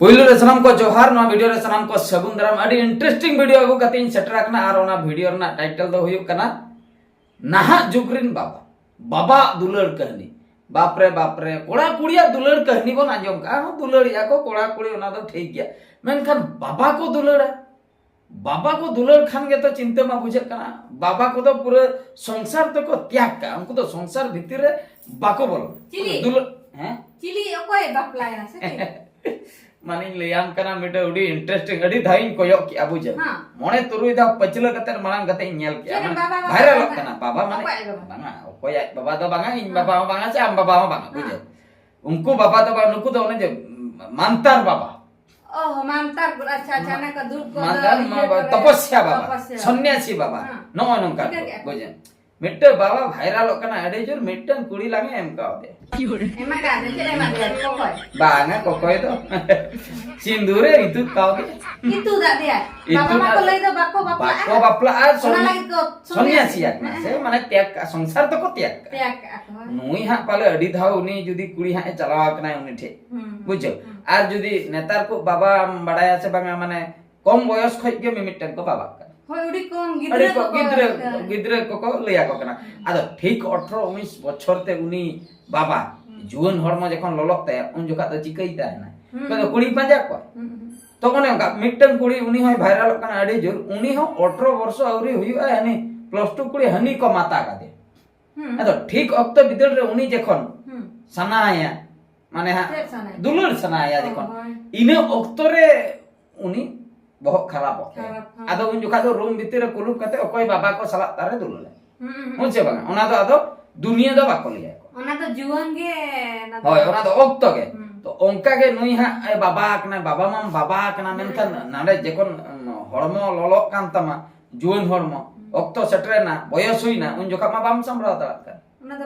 पुइलु रे सनाम को जोहार ना वीडियो रे सनाम को सगुन दाराम अडी इंटरेस्टिंग वीडियो अगु कते सेटर आकना आर ओना वीडियो रना टाइटल दो हुयुक कना नाहा जुगरिन बाबा बाबा दुलड़ कहानी बाप रे कोड़ा कुड़िया दुलड़ कहानी बन आंजम का दुलड़िया को कोड़ा कुड़ी ओना दो ठीक गया मेनखान बाबा को दुलड़ा बाबा को दुलड़ खान के तो चिंता मा बुझे कना बाबा को तो पूरे संसार तो को त्याग का उनको तो संसार भीतर रे बाको बोल दुलड़ हैं चिली ओकोय बापलाय ना से माने लेयाम कना मिटे उडी इंटरेस्टिंग अडी धाइन कोयो की अबु जे मोने तुरुई दा पचला कते मांग कते नेल के भाइरल कना बाबा माने बांगा ओकोय बाबा तो बांगा इन बाबा बांगा से आम बाबा बांगा बुझे उनको बाबा तो नुकु तो ने जे मानतार बाबा ओह मानतार अच्छा अच्छा ना का दूर को मानतार तपस्या बाबा सन्यासी बाबा नो नंका बुझे मिट्टे बाबा भाइरल कना अडे जोर मिट्टन कुड़ी लागे एम का दे एमा का दे चले मा दे कोकोय बांगा कोकोय तो सिंदूरे इतु काओ itu dak dia बाबा मा को लई दो बाको बापला आ सन्यासी आकना से माने त्याग संसार तो को त्याग नुई हा पाले अडी धाव उनी जुदी कुड़ी हा चलावा कना उनी ठे बुझो आर जुदी नेतार को बाबा बडाया से बांगा माने कम बयस खय के मिमिटन को बाबा होय उडी कोम गिद्रे को लया को कना आदो ठीक 18 19 बछर ते उनी बाबा जुवन हरम जखन ललक ते उन जोखा तो चिकईता है ना तो कुड़ी पांजा को तो कोने मिटन कुड़ी उनी होय भाइरल कना अडी जोर उनी हो 18 वर्ष औरी हुई हनी +2 कुड़ी हनी को माता का दे आदो ठीक अक्त बिदल रे उनी जखन सनाया माने हा दुलर सनाया जखन इने अक्त रे उनी बहुत खराब आदो उन जोखा तो रूम भीतर कुलुप कते ओकोय बाबा को सला तारे दुलले मुझे बांगा ओना तो आदो दुनिया दो बाको लिया ओना तो जुवन गे ना होय ओना तो ओक्तो गे तो ओंका गे नुई हा ए बाबा कना बाबा माम बाबा कना मेनखान नाडे जेकोन हरमो ललक कान तमा जुवन हरमो ओक्तो सेटरेना बयस हुइना उन जोखा मा बाम संभरा ताका ओना तो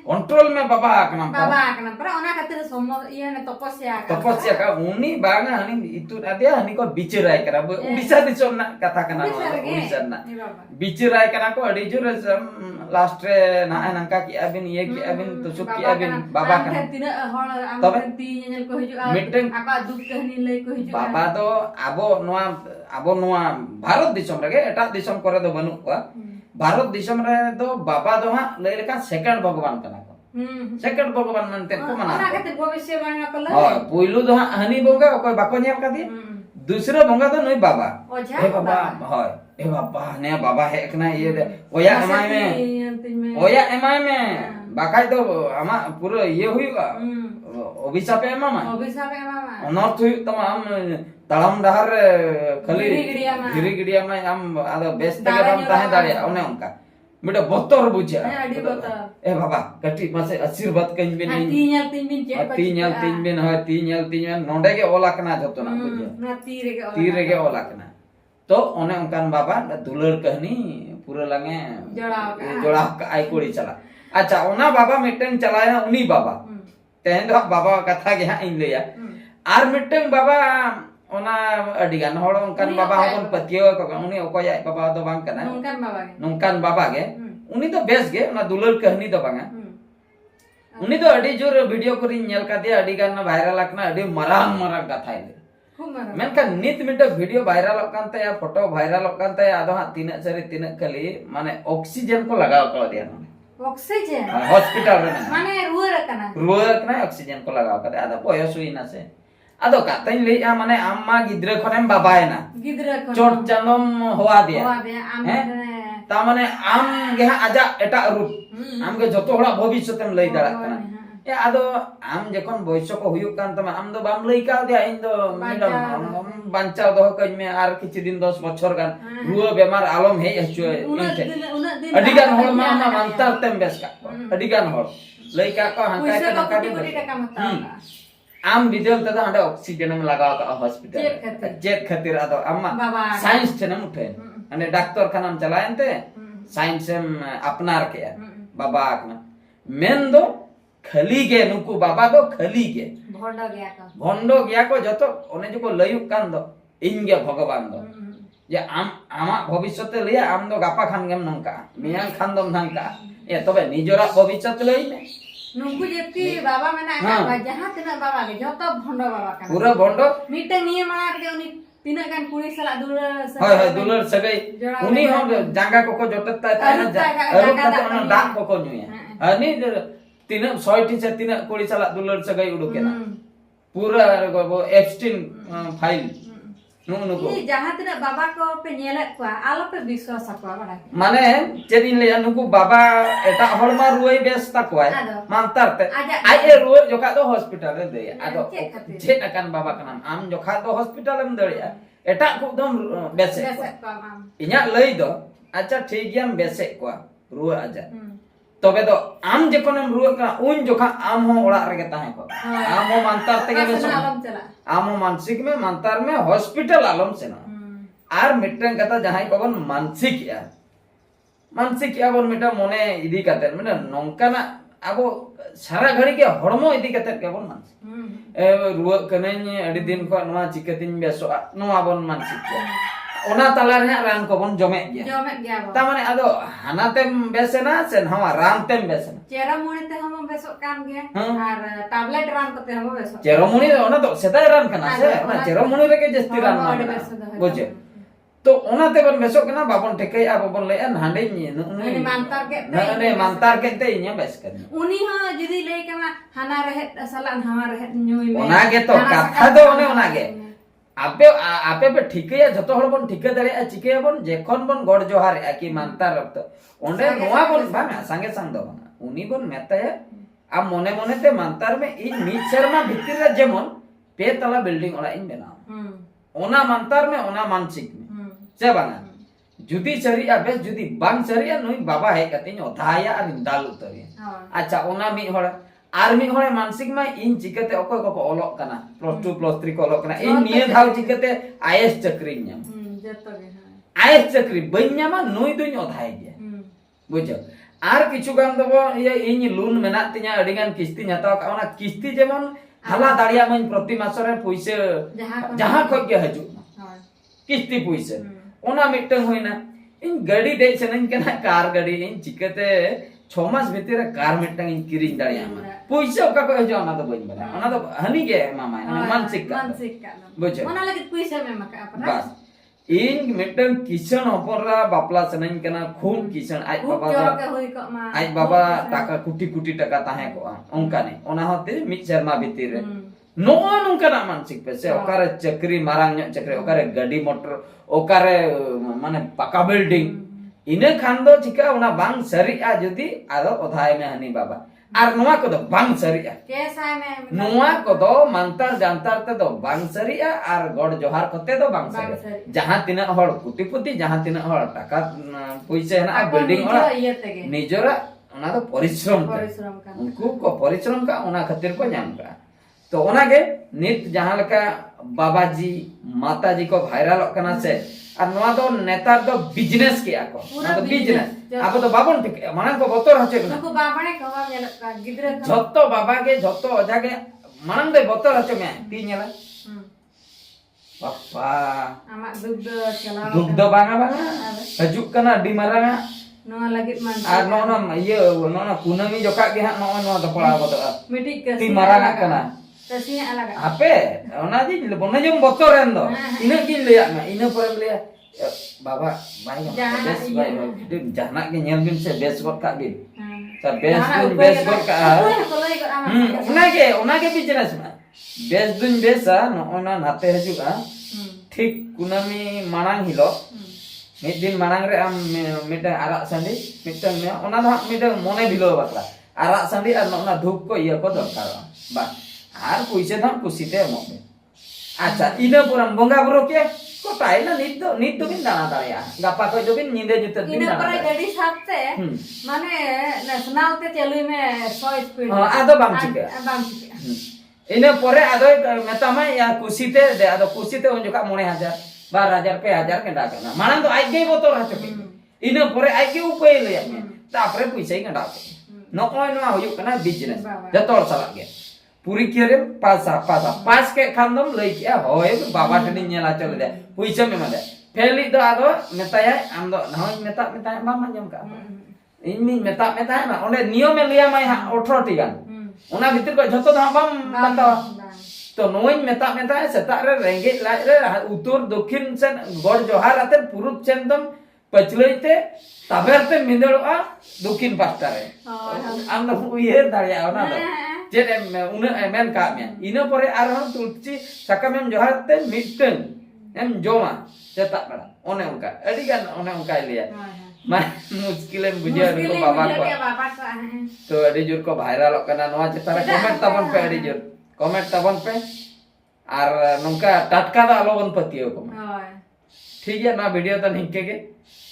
कंट्रोल में बाबा कना पर ओना खातिर सम ये ने तपस्या का उनी बांगा हनी इतु आदिया हनी को बिचराय करा उड़ीसा दिसम ना कथा कना उड़ीसा ना बिचराय कना को अडी जुर लास्ट रे ना नंका की अबिन ये की अबिन तो सुख की अबिन बाबा कना तिना हळ आम ती नेल को हिजु मिटन आबा दुख कहनी लई को हिजु बाबा तो आबो नोआ भारत दिसम रे एटा दिसम करे दो बनु को भारत दिसम रे दो बाबा दो हा लई लेका सेकंड भगवान कना को सेकंड भगवान मानते को माना ओना खातिर भविष्य बांगा को लई हां पहिलो दो हनी बोंगा कोई बाको नेल का दे दूसरा बोंगा तो नई बाबा ए बाबा हाय ए बाबा ने बाबा है एकना ये ओया एमाय में बाकाय तो आमा पूरा ये हुईगा अभिशाप एमामा अनर्थ हुई तमाम तळम डहर खली गिरी गिडिया में हम आदो बेस तके हम ताहे दाड़े ओने उनका मिडो बत्तर बुझा ए बाबा कटी मासे आशीर्वाद कइन बिन तीन बिन है तीन नोंडे के ओलाकना जतो ना बुझा ना तीर के ओलाकना तो ओने उनकान बाबा दुलड़ कहनी पूरा लगे जोड़ा आई कोड़ी चला अच्छा ओना बाबा मिटन चलाया उनी बाबा तेन दो बाबा कथा के हां इन लेया आर मिटन बाबा ओना अडिगान होड़ उनकान बाबा होन पतियो को उनी ओकोय बाबा दो बांग कना नोंकान बाबा गे उनी तो बेस गे ओना दुलड़ कहनी दो बांगा उनी तो अडी जोर वीडियो करी नेल का दे अडिगान वायरल आकना अडी मरांग कथा ले मेनखान नित मिट वीडियो वायरल कानते या फोटो वायरल कानते आदो हा तीन सरी तीन कली माने ऑक्सीजन को लगाव कर दिया ऑक्सीजन हॉस्पिटल रे माने रुआ रखना ऑक्सीजन को लगाव कर आदो बयस हुई ना से आदो कातन ले माने अम्मा गिद्रे खनेम बाबा है ना गिद्रे खन चोट चांदम होवा दिया हैं ता माने आम गे आजा एटा रूप आम गे जतो हड़ा भविष्य तेम लई दाड़ा कना ए आदो आम जखन बयस को हुयु कान तमा आम दो बाम लई का दिया इन दो मैडम बांचा दो कइ में आर किछि दिन 10 बछर गान रुआ बेमार आलम हे हचो अडिगान होल मा मानता तेम बेस का अडिगान होल लई का को हांका के नका के आम विदेल तदा हडे ऑक्सीजन में लगा का हॉस्पिटल जेत खातिर आदो अम्मा साइंस छने मुठे अने डॉक्टर खाना चलायन ते साइंस अपनार के बाबा आकना मेन दो खली गे नुकु बाबा दो खली गे भोंडो गया को जतो ओने जो को लयु कान दो इनगे भगवान दो जे आमा भविष्यते लिया आम दो गापा खान गेम नंका मियां खान दम नंका ए तबे निजोरा भविष्यते लई ने नुकु जेपकी बाबा मेना का जहां तना बाबा के जतो भंडो बाबा का पूरा भंडो मीटे निये मार के उनी तीना गान कुड़ी सला दुलर होय होय दुलर सगई उनी हम जांगा को जोटता ताना अरुप कते ओना दाग को नुया अनि तीना 100 टी से तीना कुड़ी सला दुलर सगई उडुकेना पूरा एब्स्टिन फाइल नुको ई जहां तना बाबा को पे नेले को आलो पे विश्वास को बड़ा माने जेदिन ले नुको बाबा एटा हड़मा रुई बेस्ता कोय मानतार ते आए रुई जोका दो हॉस्पिटल रे दे आदो जेट अकन बाबा का नाम आम जोखा दो हॉस्पिटल में दड़िया एटा को दम बेसे इnya लई दो अच्छा ठीक गयाम बेसे को रुई आजा तबे तो आम जेकोनम रुई का उन जोखा आम हो ओड़ा रे ताहे को आम हो मानतार ते के बेसो आम हो मानसिक में मानतार में हॉस्पिटल आलम से ना आर मिटन कथा जहां कोबन मानसिक या बोन मिटा मने इदी कते माने नोंकाना आबो सारा घड़ी के हड़मो इदी कते के बोन मानसिक रुवा कनेन अडी दिन को नवा चिकतिन बेसो नवा बोन मानसिक ओना तला रे रान कोबन जमे गया ता माने आदो हानातेम बेसेना से नवा रानतेम बेसेना चेरामुनी ते हम बेसो कान गया और टैबलेट रान कोते हम बेसो चेरामुनी ओना तो सेदाय रान कना से ओना चेरामुनी रे के जस्ती रान बुझे तो ओनाते बन बेसो कना बाबन ठेके आ बाबन ले हांडे उनी मानतार के ते इnya बेस कर उनी हो जदी ले कना हाना रहे सला हमा रहे नुई में ओना के तो कथा दो ओना के आपे आपे पे ठीके जतो हड़ बन ठीके दरे चिके बन जेखन बन गड जोहार की मानतार रक्त ओंडे नोआ बन बांगा संगे संग दो उनी बन मेताय आ मने मने ते मानतार में इन मीट शर्मा भितिर रे जेमन पे तला बिल्डिंग ओला इन बेना ओना मानतार में ओना मानसिक में से बांगा जुदी सरिया बेस जुदी बांग सरिया नुई बाबा है कते ओधाया और दाल उतरिया अच्छा ओना मी हड़ आर मी हड़ मानसिक में इन चिकते ओको को ओलोक कना +2 +3 को ओलोक कना इन निये धाव चिकते आईएएस चक्री न्याम जतो गे आईएएस चक्री बन्यामा नुई दुई ओधाय गया बुझो आर किछु गाम दबो ये इन लोन मेना तिया अडिगान किस्ती हताव का ओना किस्ती जेमन हाला दाड़िया मन प्रति मास रे पैसे जहां खो के हजु किस्ती पैसे ओना मिटन होइना इन गाड़ी दे सनन केना कार गाड़ी इन चिकते 6 मास भीतर कार मिटन इन किरिन दाड़िया पैसे ओका को हजु ओना तो बइन बना ओना तो हनी के मामा मानसिक का बुझो ओना लगे पैसे में मका अपना बस इन मिटन किशन होपरा बापला सनन केना खून किशन आज बाबा टाका कुटी टाका ताहे को ओंका ने ओना होते मिट शर्मा भीतर नो नोंका मानसिक पे से ओकारे चक्री मारांग चक्री ओकारे गाड़ी मोटर ओकारे माने पक्का बिल्डिंग इने खान दो चिका ओना बांग सरिया जदी आदो ओधाय में हनी बाबा आर नोआ को दो बांग सरिया केसाय में नोआ को दो मानतार जानतार ते दो बांग सरिया आर गड जोहार कोते दो बांग सरिया जहां तिना हड़ कुटी जहां तिना हड़ टाका पैसे ना बिल्डिंग ओना निजरा ओना तो परिश्रम का उनको को परिश्रम का ओना खातिर को नाम का तो ओना के नित जहां लका बाबाजी माताजी को वायरल कना से और नोआ दो नेता दो बिजनेस किया को ना तो बिजनेस आप तो बाबन ठीक माने को बतर हचे नको बाबाने कवा गेल का गिदरे जत्तो बाबा के जत्तो अजा के मानन दे बतर हचे में ती नेला बापा आमा दुग्ध दुग्ध बांगा हजुक कना डी मारांगा नोआ लगे मान आर नोना ये नोना कुनमी जोका के हा नोआ तो पड़ा बतो मिटिक के ती मारांगा कना तसी अलग आपे ओना जी बोना जम बतोरेन दो इना किन लेया ना इना परम लेया बाबा बाई जहाना के नेल बिन से बेस गट का बिन सा बेस गट का ओना के बिजनेस में बेस दिन बेसा ओना नाते हजुगा ठीक कुनामी मानांग हिलो मिद दिन मानांग रे आम मिटा आरा संडी मिटन में ओना दा मिटा मोने भिलो बातला आरा संडी और ओना धूप को ये को दरकार बा आर पैसे दाम कुसीते मोबे अच्छा इना पुरम बंगा बुरो के कोटाय ना नित दो बिन दाना दाया गापा को दो बिन निंदे जुत बिन इना पर गाड़ी साथे माने नेशनल ते चलुई में 100 स्पीड आदो बाम चिके इना परे आदो मेतामा या कुसीते दे आदो कुसीते उन जोका 9000 12000 2000 के डाकना मानन तो आइगे बोतो रहते इना परे आइगे उपाय ले तापरे पैसा ही गडा नोय नो हुयु कना बिजनेस जतोर सला के पूरी केरे पास के खानदम लई किया होय बाबा टनी नेला चल दे पैसा में मदे फेली दो आदो मेताय आम दो नहोय मेता मामा जम का ᱤᱧ ᱢᱮᱛᱟᱜ ᱢᱮ ᱛᱟᱦᱮᱱᱟ ᱚᱸᱰᱮ ᱱᱤᱭᱚᱢᱮ ᱞᱟᱹᱭᱟᱢᱟᱭ ᱦᱟᱸᱜ 18ᱴᱤ ᱜᱟᱱ ᱚᱱᱟ ᱵᱷᱤᱛᱤᱨ ᱠᱷᱚᱡ ᱡᱷᱚᱛᱚ ᱫᱚ ᱦᱟᱸᱜ ᱵᱟᱢ ᱵᱟᱛᱟᱣᱟ ᱛᱚ ᱱᱚᱣᱟᱧ ᱢᱮᱛᱟᱜ ᱢᱮ ᱛᱟᱦᱮᱸ ᱥᱮᱛᱟᱜ ᱨᱮ ᱨᱮᱸᱜᱮᱡ ᱞᱟᱡ ᱨᱮ ᱩᱛᱛᱚᱨ ᱫᱚᱠᱷᱤᱱ ᱥᱮᱱ ᱜᱚᱰ ᱡᱚᱦᱟᱨ ᱟᱛᱮ ᱯᱩᱨᱩᱵ ᱥᱮᱱ ᱫᱚᱢ ᱯᱟᱹᱪᱞᱟᱹᱭ ᱛᱮ ᱛᱟᱵᱮᱨ ᱛᱮ ᱢᱤᱫᱟᱹᱲᱚᱜᱼᱟ ᱫᱚᱠᱷᱤᱱ ᱯᱟᱥᱴᱟ ᱨᱮ ᱟᱢ ᱫᱚ ᱩᱭᱦᱟᱹᱨ ᱫᱟᱲᱮᱭᱟᱜᱼᱟ ᱚᱱᱟ ᱫᱚ ᱪᱮᱫ ᱮᱢ ᱩᱱᱟᱹᱜ ᱮᱢ ᱠᱟᱜ ᱢᱮᱭᱟ ᱤᱱᱟᱹ ᱯᱚᱨᱮ ᱟᱨᱦᱚᱸ ᱛᱩᱞᱥᱤ ᱥᱟᱠᱟᱢᱮᱢ ᱡᱚᱦᱟᱨ ᱛᱮ ᱢᱤᱫᱴᱟᱝ ᱮᱢ ᱡᱚᱢᱟ ᱥᱮᱛᱟᱜ ᱵᱮᱲᱟ ᱚᱱᱮ ᱚᱱᱠᱟ ᱟᱹᱰᱤ ᱜᱟᱱ ᱚᱱᱮ ᱚᱱᱠᱟᱭ ᱞᱟᱹᱭᱟ ᱢᱟ ᱢᱩᱥᱠᱤᱞᱮᱢ ᱵᱩᱡᱷᱟᱹᱣ ᱱᱩᱠᱩ ᱵᱟᱵᱟ ᱠᱚ तो अड़ी जोर को वायरल चितान कमेंट तबन पे अड़ी जोर कमेंट तबन पे और नौका टटका दा अलबन पतियो को ठीक है ना वीडियो तो निके के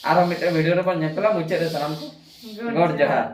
आरो मिटे वीडियो रे बन नेपला मुचे रे सलाम को गॉड जहार।